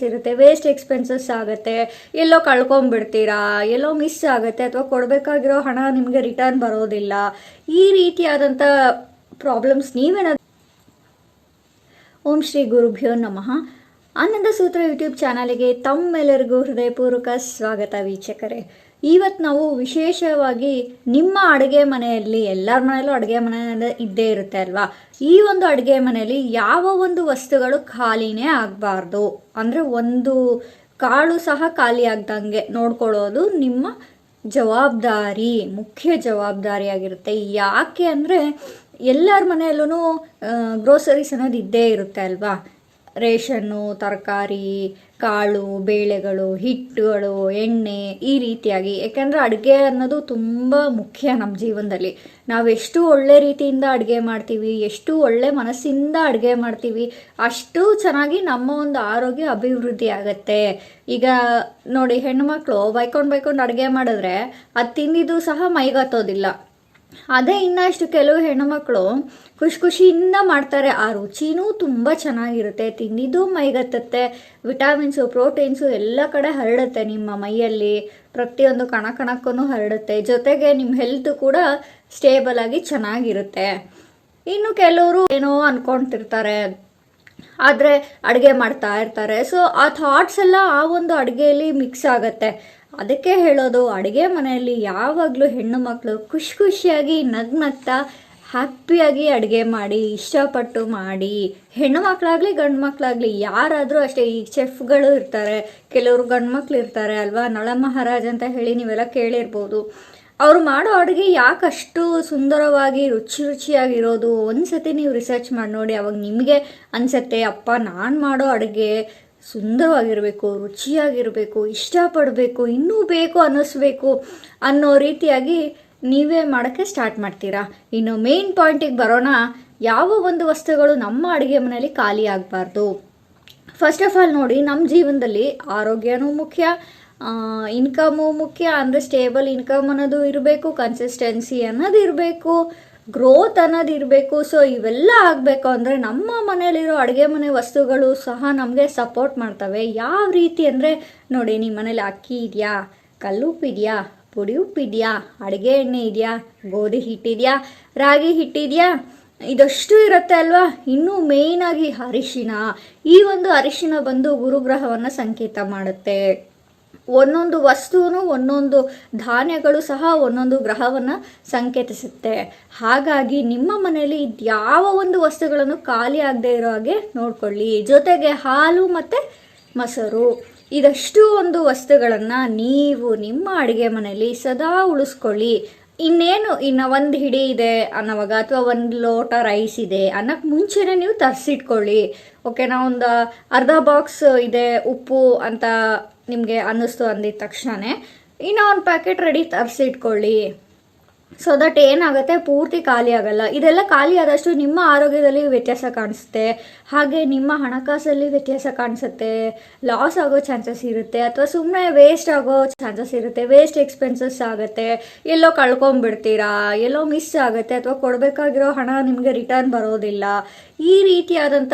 ಇರುತ್ತೆ, waste expenses ಆಗುತ್ತೆ, ಎಲ್ಲೋ ಕಳ್ಕೊಂಡ್ಬಿಡ್ತೀರಾ, ಎಲ್ಲೋ miss ಆಗುತ್ತೆ, ಅಥವಾ ಕೊಡಬೇಕಾಗಿರೋ ಹಣ ನಿಮಗೆ ರಿಟರ್ನ್ ಬರೋದಿಲ್ಲ. ಈ ರೀತಿಯಾದಂಥ ಪ್ರಾಬ್ಲಮ್ಸ್ ನೀವೇನಾದ್ರು ಓಂ ಶ್ರೀ ಗುರುಭ್ಯೋ ನಮಃ. ಆನಂದ ಸೂತ್ರ ಯೂಟ್ಯೂಬ್ ಚಾನಲ್ಗೆ ತಮ್ಮೆಲ್ಲರಿಗೂ ಹೃದಯಪೂರ್ವಕ ಸ್ವಾಗತ ವೀಕ್ಷಕರೇ. ಇವತ್ತು ನಾವು ವಿಶೇಷವಾಗಿ ನಿಮ್ಮ ಅಡುಗೆ ಮನೆಯಲ್ಲಿ, ಎಲ್ಲರ ಮನೆಯಲ್ಲೂ ಅಡುಗೆ ಮನೆ ಇದ್ದೇ ಇರುತ್ತೆ ಅಲ್ವಾ, ಈ ಒಂದು ಅಡುಗೆ ಮನೆಯಲ್ಲಿ ಯಾವ ಒಂದು ವಸ್ತುಗಳು ಖಾಲಿನೇ ಆಗಬಾರ್ದು, ಅಂದರೆ ಒಂದು ಕಾಳು ಸಹ ಖಾಲಿ ಆಗ್ದಂಗೆ ನೋಡ್ಕೊಳ್ಳೋದು ನಿಮ್ಮ ಜವಾಬ್ದಾರಿ, ಮುಖ್ಯ ಜವಾಬ್ದಾರಿಯಾಗಿರುತ್ತೆ. ಯಾಕೆ ಅಂದರೆ ಎಲ್ಲರ ಮನೆಯಲ್ಲೂ ಗ್ರೋಸರೀಸ್ ಅನ್ನೋದು ಇದ್ದೇ ಇರುತ್ತೆ ಅಲ್ವಾ. ರೇಷನ್ನು, ತರಕಾರಿ, ಕಾಳು, ಬೇಳೆಗಳು, ಹಿಟ್ಟುಗಳು, ಎಣ್ಣೆ, ಈ ರೀತಿಯಾಗಿ. ಯಾಕೆಂದರೆ ಅಡುಗೆ ಅನ್ನೋದು ತುಂಬ ಮುಖ್ಯ ನಮ್ಮ ಜೀವನದಲ್ಲಿ. ನಾವೆಷ್ಟು ಒಳ್ಳೆ ರೀತಿಯಿಂದ ಅಡುಗೆ ಮಾಡ್ತೀವಿ, ಎಷ್ಟು ಒಳ್ಳೆ ಮನಸ್ಸಿಂದ ಅಡುಗೆ ಮಾಡ್ತೀವಿ, ಅಷ್ಟು ಚೆನ್ನಾಗಿ ನಮ್ಮ ಒಂದು ಆರೋಗ್ಯ ಅಭಿವೃದ್ಧಿ ಆಗುತ್ತೆ. ಈಗ ನೋಡಿ, ಹೆಣ್ಣುಮಕ್ಕಳು ಬೈಕೊಂಡು ಅಡುಗೆ ಮಾಡಿದ್ರೆ ಅದು ತಿಂದಿದ್ದು ಸಹ ಮೈಗತ್ತೋದಿಲ್ಲ. ಅದೇ ಇನ್ನಷ್ಟು ಕೆಲವು ಹೆಣ್ಣುಮಕ್ಕಳು ಖುಷಿಯಿಂದ ಮಾಡ್ತಾರೆ, ಆ ರುಚಿನೂ ತುಂಬ ಚೆನ್ನಾಗಿರುತ್ತೆ, ತಿಂದಿದ್ದು ಮೈಗತ್ತತ್ತೆ, ವಿಟಾಮಿನ್ಸು, ಪ್ರೋಟೀನ್ಸು ಎಲ್ಲ ಕಡೆ ಹರಡುತ್ತೆ, ನಿಮ್ಮ ಮೈಯಲ್ಲಿ ಪ್ರತಿಯೊಂದು ಕಣಕ್ಕೂ ಹರಡುತ್ತೆ. ಜೊತೆಗೆ ನಿಮ್ಮ ಹೆಲ್ತ್ ಕೂಡ ಸ್ಟೇಬಲ್ ಆಗಿ ಚೆನ್ನಾಗಿರುತ್ತೆ. ಇನ್ನು ಕೆಲವರು ಏನೋ ಅನ್ಕೊಳ್ತಿರ್ತಾರೆ, ಆದರೆ ಅಡುಗೆ ಮಾಡ್ತಾ ಇರ್ತಾರೆ. ಸೊ ಆ ಥಾಟ್ಸ್ ಎಲ್ಲ ಆ ಒಂದು ಅಡುಗೆಯಲ್ಲಿ ಮಿಕ್ಸ್ ಆಗುತ್ತೆ. ಅದಕ್ಕೆ ಹೇಳೋದು, ಅಡುಗೆ ಮನೆಯಲ್ಲಿ ಯಾವಾಗಲೂ ಹೆಣ್ಣು ಮಕ್ಕಳು ಖುಷಿಯಾಗಿ ನಗ್ನಗ್ತಾ ಹ್ಯಾಪಿಯಾಗಿ ಅಡುಗೆ ಮಾಡಿ, ಇಷ್ಟಪಟ್ಟು ಮಾಡಿ. ಹೆಣ್ಣು ಮಕ್ಕಳಾಗಲಿ ಗಂಡು ಮಕ್ಕಳಾಗಲಿ ಯಾರಾದರೂ ಅಷ್ಟೇ. ಈ ಚೆಫ್ಗಳು ಇರ್ತಾರೆ, ಕೆಲವರು ಗಂಡು ಮಕ್ಕಳು ಇರ್ತಾರೆ ಅಲ್ವಾ, ನಳ ಮಹಾರಾಜ್ ಅಂತ ಹೇಳಿ ನೀವೆಲ್ಲ ಕೇಳಿರ್ಬೋದು. ಅವರು ಮಾಡೋ ಅಡುಗೆ ಯಾಕಷ್ಟು ಸುಂದರವಾಗಿ ರುಚಿಯಾಗಿರೋದು, ಒಂದ್ಸತಿ ನೀವು ರಿಸರ್ಚ್ ಮಾಡಿ ನೋಡಿ. ಅವಾಗ ನಿಮಗೆ ಅನಿಸುತ್ತೆ, ಅಪ್ಪ ನಾನು ಮಾಡೋ ಅಡುಗೆ ಸುಂದರವಾಗಿರಬೇಕು, ರುಚಿಯಾಗಿರಬೇಕು, ಇಷ್ಟಪಡಬೇಕು, ಇನ್ನೂ ಬೇಕು ಅನ್ನಿಸ್ಬೇಕು ಅನ್ನೋ ರೀತಿಯಾಗಿ ನೀವೇ ಮಾಡೋಕ್ಕೆ ಸ್ಟಾರ್ಟ್ ಮಾಡ್ತೀರಾ. ಇನ್ನು ಮೇನ್ ಪಾಯಿಂಟಿಗೆ ಬರೋಣ. ಯಾವ ಒಂದು ವಸ್ತುಗಳು ನಮ್ಮ ಅಡುಗೆ ಮನೆಯಲ್ಲಿ ಖಾಲಿ ಆಗಬಾರ್ದು. ಫಸ್ಟ್ ಆಫ್ ಆಲ್ ನೋಡಿ, ನಮ್ಮ ಜೀವನದಲ್ಲಿ ಆರೋಗ್ಯನೂ ಮುಖ್ಯ, ಇನ್ಕಮು ಮುಖ್ಯ. ಅಂದರೆ ಸ್ಟೇಬಲ್ ಇನ್ಕಮ್ ಅನ್ನೋದು ಇರಬೇಕು, ಕನ್ಸಿಸ್ಟೆನ್ಸಿ ಅನ್ನೋದು ಇರಬೇಕು, ಗ್ರೋತ್ ಅನ್ನೋದು ಇರಬೇಕು. ಸೊ ಇವೆಲ್ಲ ಆಗಬೇಕು ಅಂದರೆ ನಮ್ಮ ಮನೇಲಿರೋ ಅಡುಗೆ ಮನೆ ವಸ್ತುಗಳು ಸಹ ನಮಗೆ ಸಪೋರ್ಟ್ ಮಾಡ್ತವೆ. ಯಾವ ರೀತಿ ಅಂದರೆ ನೋಡಿ, ನಿಮ್ಮ ಮನೇಲಿ ಅಕ್ಕಿ ಇದೆಯಾ, ಕಲ್ಲುಪ್ಪಿದೆಯಾ, ಪುಡಿ ಉಪ್ಪಿದೆಯಾ, ಅಡುಗೆ ಎಣ್ಣೆ ಇದೆಯಾ, ಗೋಧಿ ಹಿಟ್ಟಿದೆಯಾ, ರಾಗಿ ಹಿಟ್ಟಿದೆಯಾ, ಇದಷ್ಟು ಇರುತ್ತೆ ಅಲ್ವಾ. ಇನ್ನೂ ಮೇಯ್ನಾಗಿ ಅರಿಶಿನ. ಈ ಒಂದು ಅರಿಶಿನ ಬಂದು ಗುರುಗ್ರಹವನ್ನು ಸಂಕೇತ ಮಾಡುತ್ತೆ. ಒಂದೊಂದು ವಸ್ತುನು, ಒಂದೊಂದು ಧಾನ್ಯಗಳು ಸಹ ಒಂದೊಂದು ಗ್ರಹವನ್ನು ಸಂಕೇತಿಸುತ್ತೆ. ಹಾಗಾಗಿ ನಿಮ್ಮ ಮನೆಯಲ್ಲಿ ಯಾವ ಒಂದು ವಸ್ತುಗಳನ್ನು ಖಾಲಿ ಆಗದೆ ಇರೋ ಹಾಗೆ ನೋಡ್ಕೊಳ್ಳಿ. ಜೊತೆಗೆ ಹಾಲು ಮತ್ತು ಮೊಸರು, ಇದಷ್ಟು ಒಂದು ವಸ್ತುಗಳನ್ನು ನೀವು ನಿಮ್ಮ ಅಡುಗೆ ಮನೆಯಲ್ಲಿ ಸದಾ ಉಳಿಸ್ಕೊಳ್ಳಿ. ಇನ್ನು ಒಂದು ಹಿಡಿ ಇದೆ ಅನ್ನೋವಾಗ, ಅಥವಾ ಒಂದು ಲೋಟ ರೈಸ್ ಇದೆ ಅನ್ನೋಕ್ಕೆ ಮುಂಚೆನೇ ನೀವು ತರಿಸಿಟ್ಕೊಳ್ಳಿ. ಓಕೆನಾ. ಒಂದು ಅರ್ಧ ಬಾಕ್ಸ್ ಇದೆ ಉಪ್ಪು ಅಂತ ನಿಮಗೆ ಅನ್ನಿಸ್ತು ಅಂದಿದ ತಕ್ಷಣವೇ ಇನ್ನೂ ಒಂದು ಪ್ಯಾಕೆಟ್ ರೆಡಿ ತರಿಸಿಟ್ಕೊಳ್ಳಿ. ಸೊ ದಟ್ ಏನಾಗುತ್ತೆ, ಪೂರ್ತಿ ಖಾಲಿ ಆಗಲ್ಲ. ಇದೆಲ್ಲ ಖಾಲಿ ಆದಷ್ಟು ನಿಮ್ಮ ಆರೋಗ್ಯದಲ್ಲಿ ವ್ಯತ್ಯಾಸ ಕಾಣಿಸುತ್ತೆ, ಹಾಗೆ ನಿಮ್ಮ ಹಣಕಾಸಲ್ಲಿ ವ್ಯತ್ಯಾಸ ಕಾಣಿಸುತ್ತೆ, ಲಾಸ್ ಆಗೋ ಚಾನ್ಸಸ್ ಇರುತ್ತೆ, ಅಥವಾ ಸುಮ್ಮನೆ ವೇಸ್ಟ್ ಆಗೋ ಚಾನ್ಸಸ್ ಇರುತ್ತೆ, ವೇಸ್ಟ್ ಎಕ್ಸ್ಪೆನ್ಸಸ್ ಆಗುತ್ತೆ, ಎಲ್ಲೋ ಕಳ್ಕೊಂಡ್ಬಿಡ್ತೀರಾ, ಎಲ್ಲೋ ಮಿಸ್ ಆಗುತ್ತೆ, ಅಥವಾ ಕೊಡಬೇಕಾಗಿರೋ ಹಣ ನಿಮಗೆ ರಿಟರ್ನ್ ಬರೋದಿಲ್ಲ. ಈ ರೀತಿಯಾದಂಥ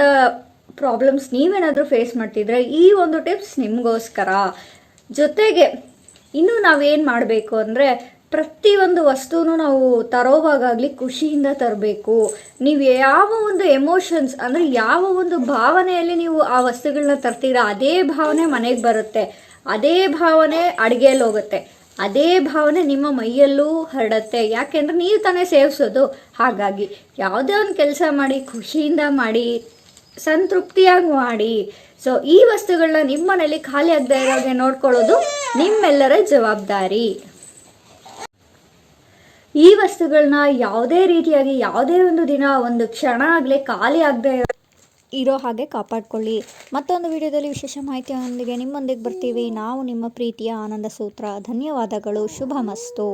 ಪ್ರಾಬ್ಲಮ್ಸ್ ನೀವೇನಾದರೂ ಫೇಸ್ ಮಾಡ್ತಿದ್ರೆ ಈ ಒಂದು ಟಿಪ್ಸ್ ನಿಮಗೋಸ್ಕರ. ಜೊತೆಗೆ ಇನ್ನು ನಾವೇನು ಮಾಡಬೇಕು ಅಂದರೆ, ಪ್ರತಿಯೊಂದು ವಸ್ತುನೂ ನಾವು ತರೋವಾಗಲಿ ಖುಷಿಯಿಂದ ತರಬೇಕು. ನೀವು ಯಾವ ಒಂದು ಎಮೋಷನ್ಸ್, ಅಂದರೆ ಯಾವ ಒಂದು ಭಾವನೆಯಲ್ಲಿ ನೀವು ಆ ವಸ್ತುಗಳನ್ನ ತರ್ತೀರಾ, ಅದೇ ಭಾವನೆ ಮನೆಗೆ ಬರುತ್ತೆ, ಅದೇ ಭಾವನೆ ಅಡುಗೆಯಲ್ಲಿ ಹೋಗುತ್ತೆ, ಅದೇ ಭಾವನೆ ನಿಮ್ಮ ಮೈಯಲ್ಲೂ ಹರಡುತ್ತೆ. ಯಾಕೆಂದರೆ ನೀವು ತಾನೇ ಸೇವಿಸೋದು. ಹಾಗಾಗಿ ಯಾವುದೇ ಒಂದು ಕೆಲಸ ಮಾಡಿ ಖುಷಿಯಿಂದ ಮಾಡಿ, ಸಂತೃಪ್ತಿಯಾಗಿ ಮಾಡಿ. ಸೊ ಈ ವಸ್ತುಗಳನ್ನ ನಿಮ್ಮ ಮನೇಲಿ ಖಾಲಿ ಆಗದೆ ಇರೋಗೆ ನೋಡ್ಕೊಳ್ಳೋದು ನಿಮ್ಮೆಲ್ಲರ ಜವಾಬ್ದಾರಿ. ಈ ವಸ್ತುಗಳನ್ನ ಯಾವುದೇ ರೀತಿಯಾಗಿ, ಯಾವುದೇ ಒಂದು ದಿನ, ಒಂದು ಕ್ಷಣ ಆಗಲೇ ಖಾಲಿ ಆಗದೆ ಇರೋ ಹಾಗೆ ಕಾಪಾಡ್ಕೊಳ್ಳಿ. ಮತ್ತೊಂದು ವಿಡಿಯೋದಲ್ಲಿ ವಿಶೇಷ ಮಾಹಿತಿಯೊಂದಿಗೆ ನಿಮ್ಮೊಂದಿಗೆ ಬರ್ತೀವಿ. ನಾವು ನಿಮ್ಮ ಪ್ರೀತಿಯ ಆನಂದ ಸೂತ್ರ. ಧನ್ಯವಾದಗಳು. ಶುಭಮಸ್ತು.